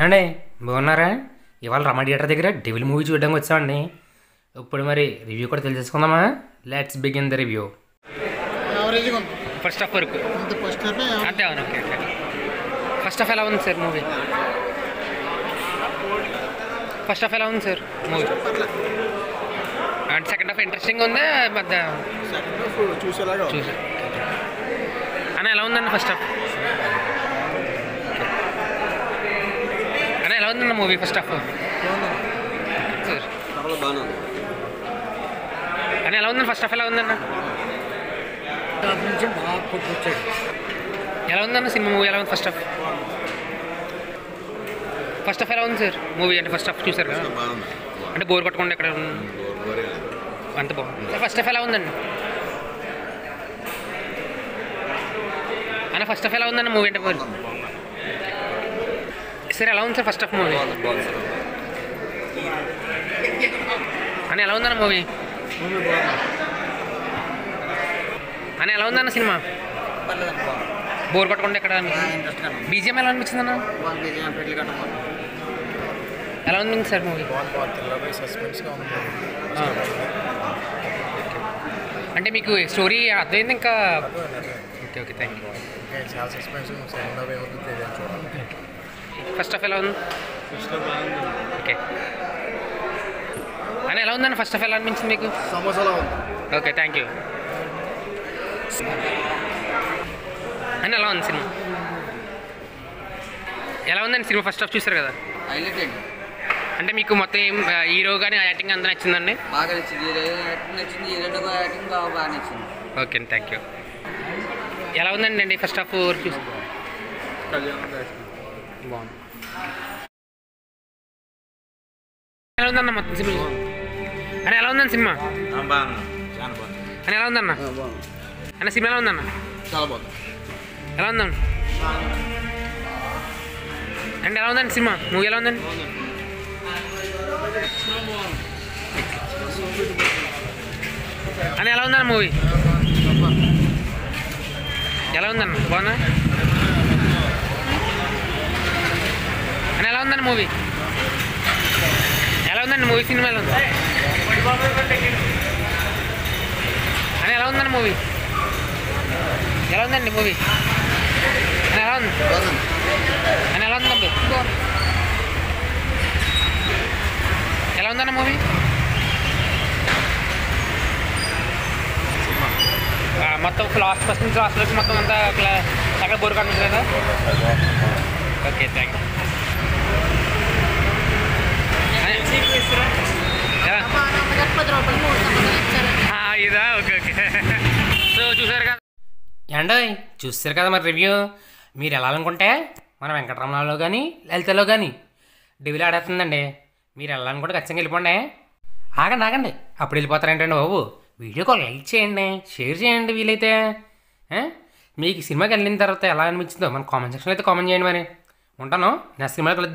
అండి బాగున్నారా? ఇవాళ రమ థియేటర్ దగ్గర డెవిల్ మూవీ చూడడానికి వచ్చామండి. ఇప్పుడు మరి రివ్యూ కూడా తెలుసుకుందామా? Let's begin the review. First half వరకు అంతే. అవును, ఓకే ఓకే. ఫస్ట్ హాఫ్ ఎలా ఉంది సార్ మూవీ? ఫస్ట్ హాఫ్ ఎలా ఉంది సార్ మూవీ? అంటే సెకండ్ హాఫ్ ఇంట్రెస్టింగ్ ఉందా? మధ్య చూసా అన్న ఎలా ఉందన్న ఫస్ట్ హాఫ్? అన్న ఎలా ఉందన్న మూవీ ఫస్ట్ హాఫ్? సార్ అన్న ఎలా ఉందన్న ఫస్ట్ హాఫ్? ఎలా ఉందన్న? ఎలా ఉందన్న సినిమా మూవీ? ఎలా ఉంది ఫస్ట్ హాఫ్? ఫస్ట్ హాఫ్ ఎలా ఉంది సార్ మూవీ? అంటే ఫస్ట్ హాఫ్ చూసారు కదా, అంటే బోర్ పట్టకుండా ఎక్కడ అంత బాగుంది. ఫస్ట్ హాఫ్ ఎలా ఉందండి అన్న? ఫస్ట్ హాఫ్ ఎలా ఉందన్న మూవీ? అంటే సార్ ఎలా ఉంది సార్ ఫస్ట్ హాఫ్ మూవీ? అని ఎలా ఉందన్న మూవీ? అని ఎలా ఉందన్న సినిమా? బోర్ పట్టకుండా ఎక్కడ? బీజిఎం ఎలా అనిపించింది అన్న? ఎలా ఉంది సార్ మూవీ? అంటే మీకు స్టోరీ అర్థమైంది ఇంకా? Okay okay, thank you. First half ఎలా ఉంది? ఓకే అని ఎలా ఉందండి ఫస్ట్ హాఫ్? ఎలా అనిపించింది మీకు? Okay, thank you. అని ఎలా ఉంది సినిమా? ఎలా ఉందండి సినిమా? ఫస్ట్ హాఫ్ చూసారు కదా, అంటే మీకు మొత్తం ఏం హీరో కానీ యాక్టింగ్ అంతా నచ్చిందండి? బాగా నచ్చింది, యాక్టింగ్ బాగా నచ్చింది. ఓకే అండి, థ్యాంక్ యూ. ఎలా ఉందండి ఫస్ట్ హాఫ్ చూసి? బాగుంది. ఎలా ఉందన్న మొత్తం సినిమా? అని ఎలా ఉందండి సినిమా? అని ఎలా ఉందన్న? అన్న సినిమా ఎలా ఉందన్న? చాలా బాగుంది. ఎలా ఉందండి? అంటే ఎలా ఉందండి సినిమా మూవీ? ఎలా ఉందండి? అని ఎలా ఉందన్న మూవీ? ఎలా ఉందన్న? బాగుందా? అని ఎలా ఉందండి మూవీ? ఎలా ఉందండి మూవీ? సినిమా ఎలా ఉంది? అని ఎలా ఉందండి మూవీ? ఎలా ఉందండి మూవీ? అని ఎలా ఉంది? అని ఎలా ఉందండి? ఎలా ఉందన్న మూవీ? మొత్తం లాస్ట్ ఫస్ట్ నుంచి లాస్ట్ వరకు మొత్తం అంతా ఎక్కడ బోర్ కనిపించదు కదా? Okay, thank you. ఇదా? Okay okay. సో చూసారు కదా ఏండో, చూస్తారు కదా మరి రివ్యూ. మీరు వెళ్ళాలనుకుంటే మన వెంకటరమణలో కానీ లలితలో కానీ డెవిల్ ఆడేస్తుందండి. మీరు వెళ్ళాలనుకుంటే ఖచ్చితంగా వెళ్ళిపోండి. ఆగండి, అప్పుడు వెళ్ళిపోతారేంటండి బాబు? వీడియోకి ఒక లైక్ చేయండి, షేర్ చేయండి వీలైతే. మీకు సినిమాకి వెళ్ళిన తర్వాత ఎలా అనిపించిందో మన కామెంట్ సెక్షన్లో అయితే కామెంట్ చేయండి. మరి ఉంటాను, నెక్స్ట్ సినిమాకి వెళ్దాం.